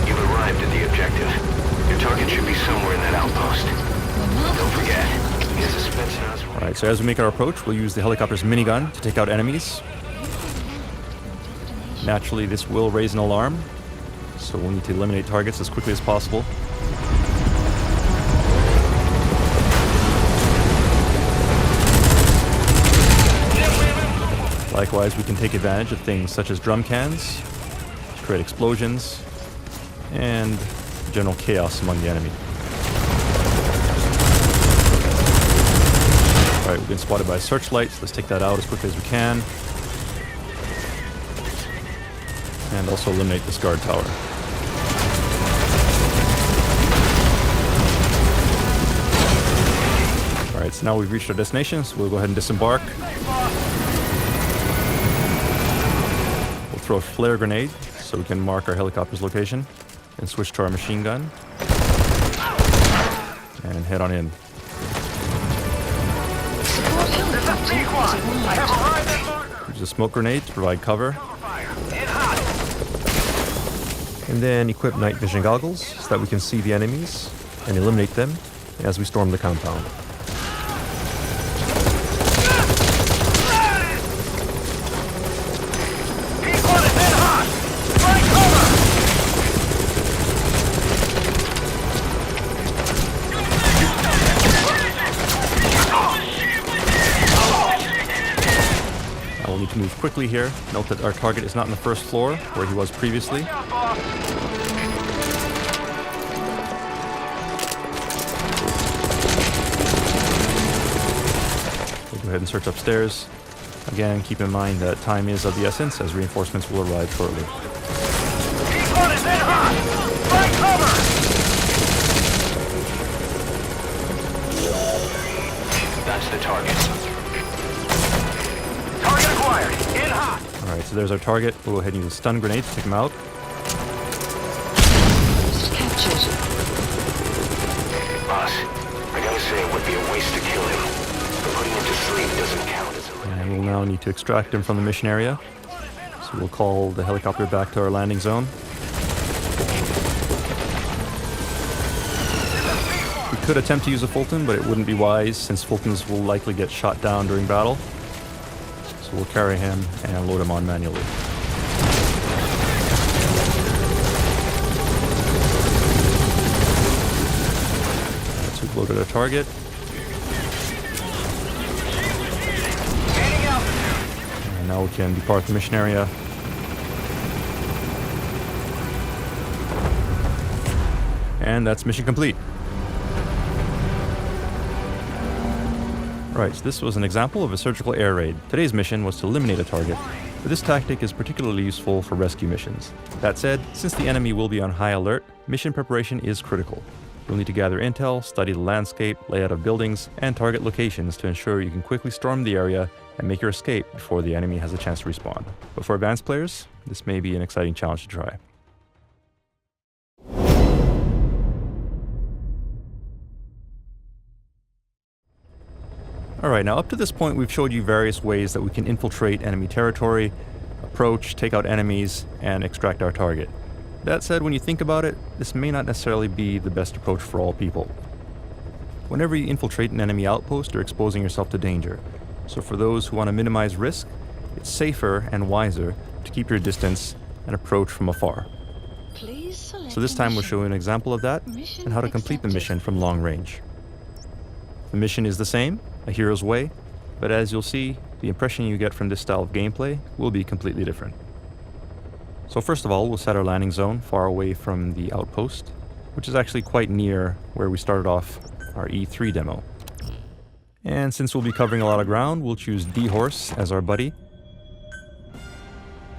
You've arrived at the objective. Your target should be somewhere in that outpost. Don't forget, he's a Spetsnaz. Alright, so as we make our approach, we'll use the helicopter's minigun to take out enemies. Naturally, this will raise an alarm, so we'll need to eliminate targets as quickly as possible. Likewise, we can take advantage of things such as drum cans to create explosions and general chaos among the enemy. Alright, we've been spotted by searchlights. Let's take that out as quickly as we can. And also eliminate this guard tower. Alright, so now we've reached our destination, so we'll go ahead and disembark. We'll throw a flare grenade so we can mark our helicopter's location and switch to our machine gun and head on in. Support helicopter has I have arrived. arrived at Marker. Use a smoke grenade to provide cover, Fire. In hot. and then equip night vision goggles so that we can see the enemies and eliminate them as we storm the compound. P1 is in hot. Right cover. I will need to move quickly here. Note that our target is not on the first floor where he was previously. Out, boss. We'll go ahead and search upstairs. Again, keep in mind that time is of the essence as reinforcements will arrive shortly. P1 is in hot. Right cover. That's the target. Target acquired. In hot. Alright, so there's our target. We'll go ahead and use a stun grenade to take him out. Post captured. Boss, I gotta say it would be a waste to kill him. But putting him to sleep doesn't count as a And we'll now need to extract him from the mission area. So we'll call the helicopter back to our landing zone. We could attempt to use a Fulton, but it wouldn't be wise since Fultons will likely get shot down during battle. So we'll carry him and load him on manually. So we've loaded our target. Gaining altitude. And now we can depart the mission area. And that's mission complete. Right, so this was an example of a surgical air raid. Today's mission was to eliminate a target, but this tactic is particularly useful for rescue missions. That said, since the enemy will be on high alert, mission preparation is critical. You'll need to gather intel, study the landscape, layout of buildings, and target locations to ensure you can quickly storm the area and make your escape before the enemy has a chance to respond. But for advanced players, this may be an exciting challenge to try. Alright, now up to this point we've showed you various ways that we can infiltrate enemy territory, approach, take out enemies, and extract our target. That said, when you think about it, this may not necessarily be the best approach for all people. Whenever you infiltrate an enemy outpost, you're exposing yourself to danger. So for those who want to minimize risk, it's safer and wiser to keep your distance and approach from afar. Please select So this time we'll mission. show you an example of that Mission and how to complete the accepted. mission from long range. The mission is the same, a hero's way, but as you'll see, the impression you get from this style of gameplay will be completely different. So first of all, we'll set our landing zone far away from the outpost, which is actually quite near where we started off our E3 demo. And since we'll be covering a lot of ground, we'll choose D-Horse as our buddy.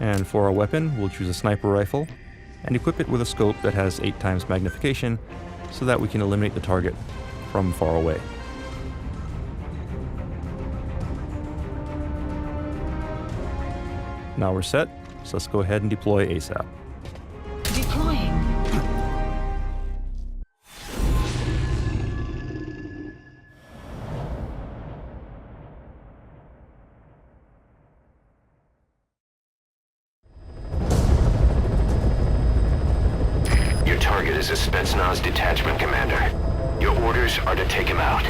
And for our weapon, we'll choose a sniper rifle and equip it with a scope that has 8 times magnification so that we can eliminate the target from far away. Now we're set, so let's go ahead and deploy ASAP. Deploying. is a Spetsnaz detachment commander. Your orders are to take him out.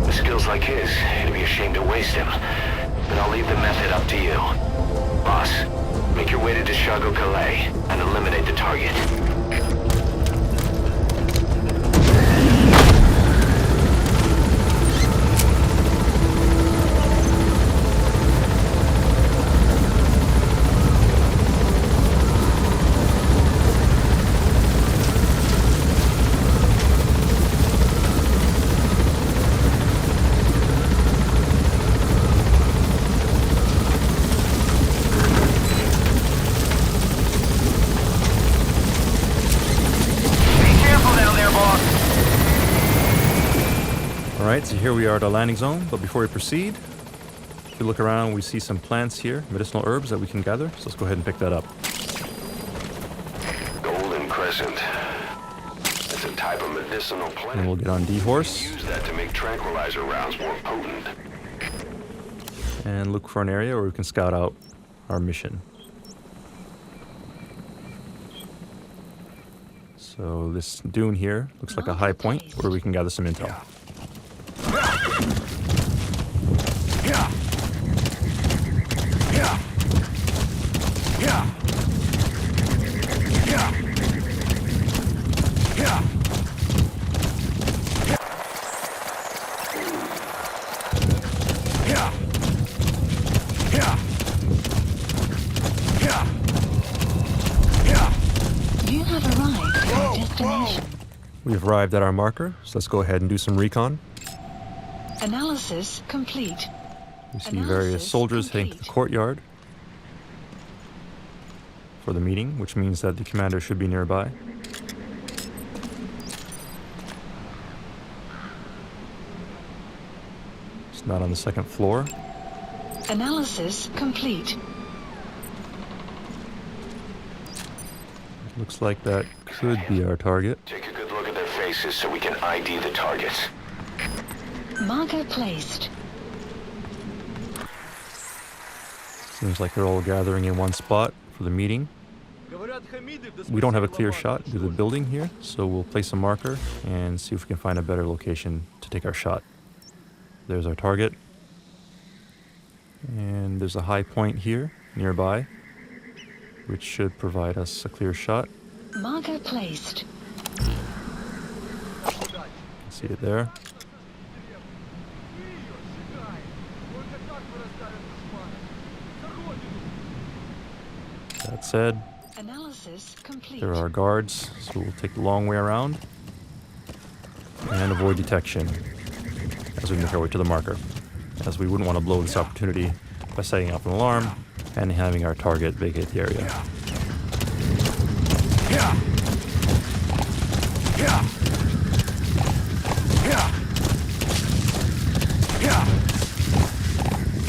With skills like his, it'd be a shame to waste him. But I'll leave the method up to you. Boss, make your way to Deshago Calais and eliminate the target. Alright, so here we are at our landing zone, but before we proceed, if you look around, we see some plants here, medicinal herbs that we can gather, so let's go ahead and pick that up. Golden Crescent. It's a type of medicinal plant. And we'll get on D-Horse Use that to make tranquilizer rounds more potent. and look for an area where we can scout out our mission. So this dune here looks like a high point where we can gather some intel. You have arrived at your destination. We've arrived at our marker, so let's go ahead and do some recon. Analysis complete. We see various soldiers heading to the courtyard for the meeting, which means that the commander should be nearby. It's not on the second floor. Analysis complete. Looks like that could be our target. Take a good look at their faces so we can ID the targets. Marker placed. Seems like they're all gathering in one spot for the meeting. We don't have a clear shot to the building here, so we'll place a marker and see if we can find a better location to take our shot. There's our target. And there's a high point here nearby, which should provide us a clear shot. Marker placed. See it there. That said, Analysis complete. there are guards, so we'll take the long way around and avoid detection as we make our way to the marker, as we wouldn't want to blow this opportunity by setting off an alarm and having our target vacate the area.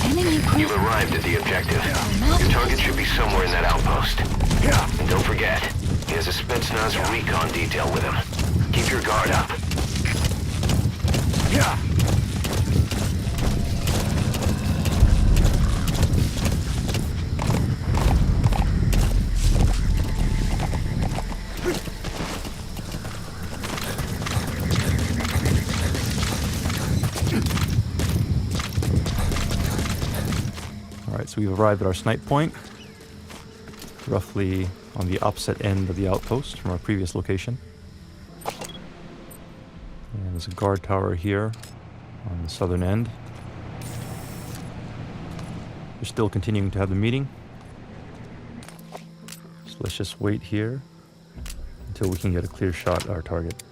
Enemy You've presence. arrived at the objective. Your target should be somewhere in that outpost. And don't forget, he has a Spetsnaz recon detail with him. Keep your guard up. Alright, so we've arrived at our snipe point, roughly on the opposite end of the outpost from our previous location. And there's a guard tower here on the southern end. We're still continuing to have the meeting, so let's just wait here until we can get a clear shot at our target.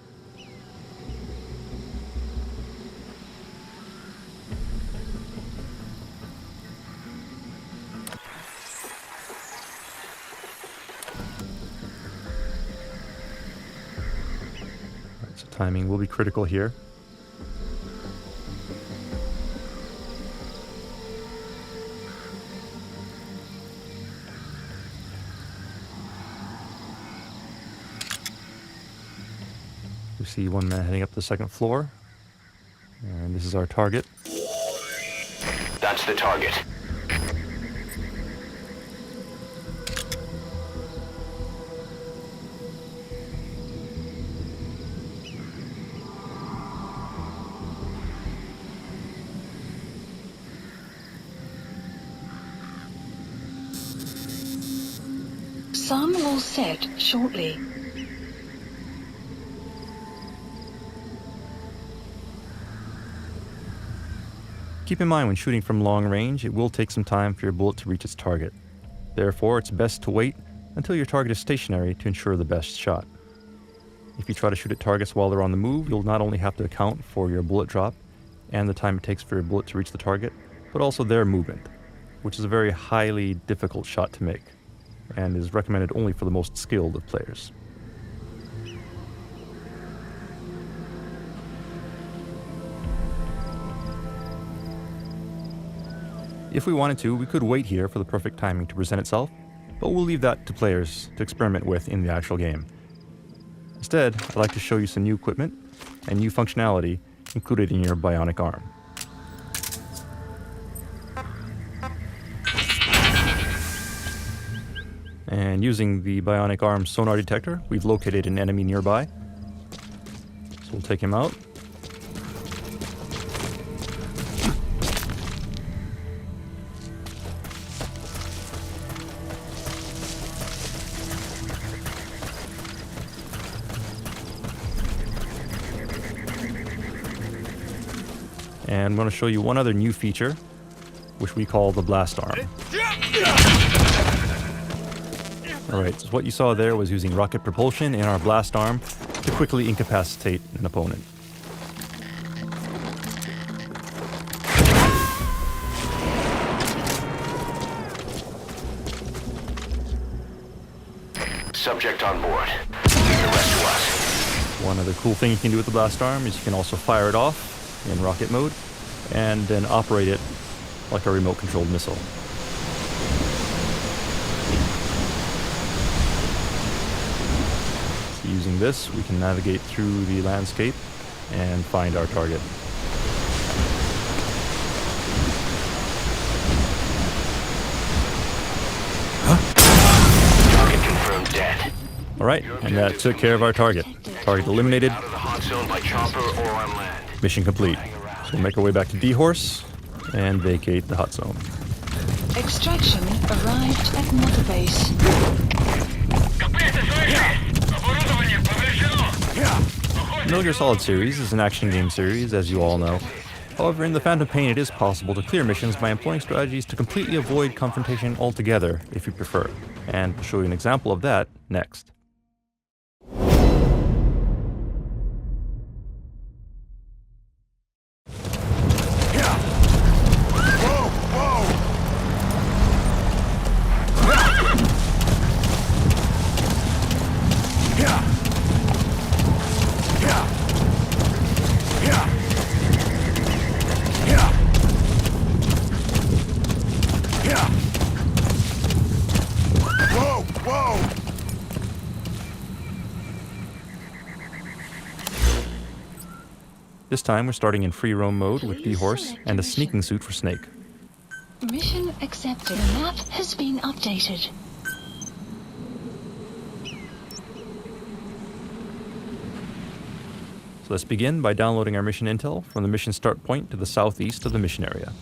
So timing will be critical here. We see one man heading up the second floor, and this is our target. That's the target. Sun will set shortly. Keep in mind when shooting from long range, it will take some time for your bullet to reach its target. Therefore, it's best to wait until your target is stationary to ensure the best shot. If you try to shoot at targets while they're on the move, you'll not only have to account for your bullet drop and the time it takes for your bullet to reach the target, but also their movement, which is a very highly difficult shot to make, and is recommended only for the most skilled of players. If we wanted to, we could wait here for the perfect timing to present itself, but we'll leave that to players to experiment with in the actual game. Instead, I'd like to show you some new equipment and new functionality included in your bionic arm. And using the bionic arm sonar detector, we've located an enemy nearby. So we'll take him out. And I'm going to show you one other new feature, which we call the blast arm. Alright, so what you saw there was using rocket propulsion in our blast arm to quickly incapacitate an opponent. Subject on board. Leave the rest to us. One other cool thing you can do with the blast arm is you can also fire it off in rocket mode and then operate it like a remote controlled missile. So using this, we can navigate through the landscape and find our target. Target confirmed dead. Alright, and that took care of our target. Target eliminated. Out of the hot zone by chopper or on land. Mission complete. So we'll make our way back to D-Horse and vacate the hot zone. Extraction arrived at Mother Base. Metal Gear Solid series is an action game series, as you all know. However, in the Phantom Pain, it is possible to clear missions by employing strategies to completely avoid confrontation altogether, if you prefer. And I'll show you an example of that next. This time we're starting in free roam mode with D-Horse and a sneaking suit for Snake. Mission accepted. The map has been updated. So let's begin by downloading our mission intel from the mission start point to the southeast of the mission area.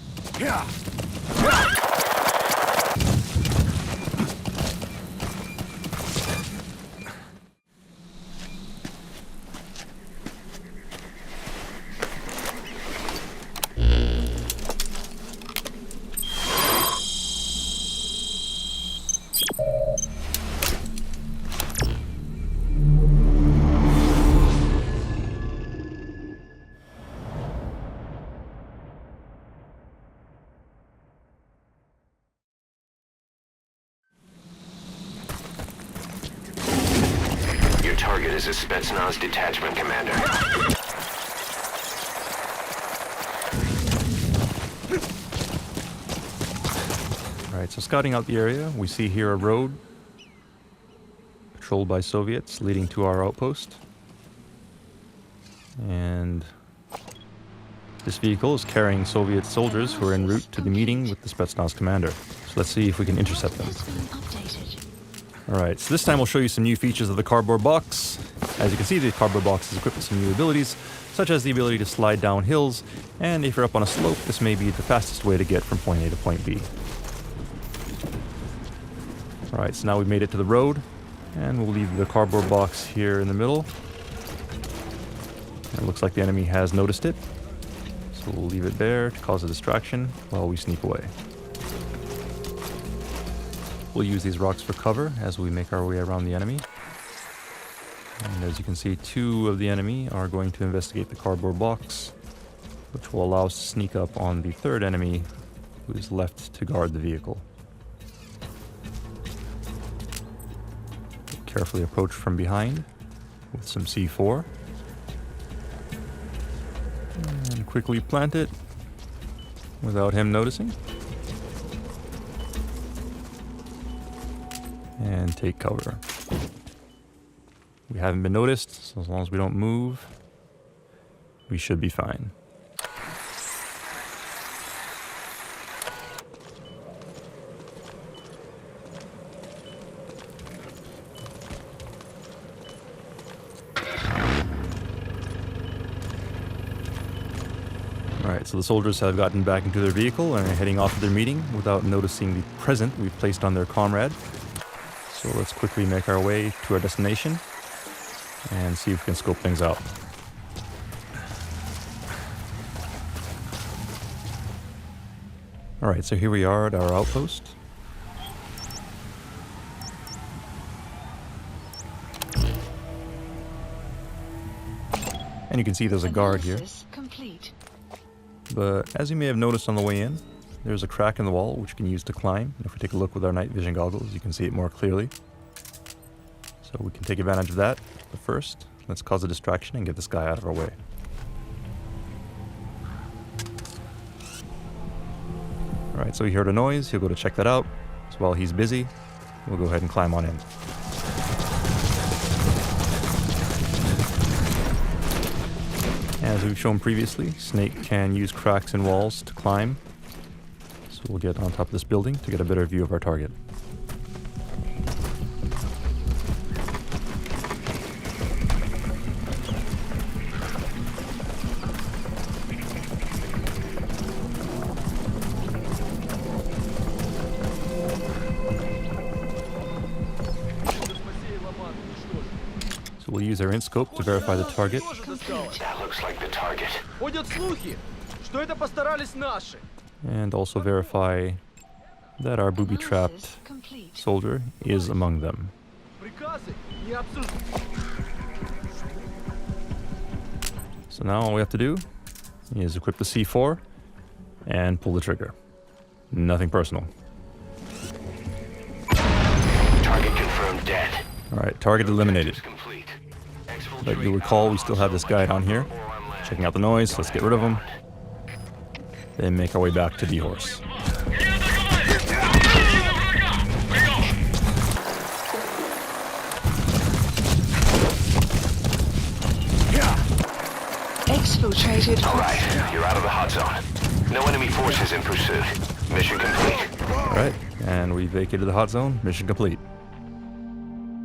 Your target is a Spetsnaz detachment commander. Alright, so scouting out the area, we see here a road patrolled by Soviets leading to our outpost. And this vehicle is carrying Soviet soldiers who are en route to the meeting with the Spetsnaz commander. So let's see if we can intercept them. Has been updated. Alright, so this time we'll show you some new features of the cardboard box. As you can see, the cardboard box is equipped with some new abilities, such as the ability to slide down hills, and if you're up on a slope, this may be the fastest way to get from point A to point B. Alright, so now we've made it to the road, and we'll leave the cardboard box here in the middle. It looks like the enemy has noticed it, so we'll leave it there to cause a distraction while we sneak away. We'll use these rocks for cover as we make our way around the enemy. And as you can see, 2 of the enemy are going to investigate the cardboard box, which will allow us to sneak up on the 3rd enemy who is left to guard the vehicle. Carefully approach from behind with some C4. And quickly plant it without him noticing. And take cover. We haven't been noticed, so as long as we don't move, we should be fine. Alright, so the soldiers have gotten back into their vehicle and are heading off to their meeting without noticing the present we've placed on their comrade. So let's quickly make our way to our destination and see if we can scope things out. Alright, so here we are at our outpost. And you can see there's a guard here. Analysis complete. But as you may have noticed on the way in, there's a crack in the wall which we can use to climb. And if we take a look with our night vision goggles, you can see it more clearly. So we can take advantage of that. But first, let's cause a distraction and get this guy out of our way. Alright, so he heard a noise. He'll go to check that out. So while he's busy, we'll go ahead and climb on in. As we've shown previously, Snake can use cracks in walls to climb. So we'll get on top of this building to get a better view of our target. So we'll use our int scope to verify the target. That looks like the target. Ходят слухи, что это постарались наши. And also verify that our booby-trapped Analysis complete. soldier is among them. Приказы не обсуждают. So now all we have to do is equip the C4 and pull the trigger. Nothing personal. Target confirmed dead. Alright, target eliminated. Complete. But you'll recall we still have this guy down here. Checking out the noise, let's get rid of him. Then make our way back to D-Horse. Exfiltrated. All right, you're out of the hot zone. No enemy forces in pursuit. Mission complete. Alright, and we vacated the hot zone. Mission complete.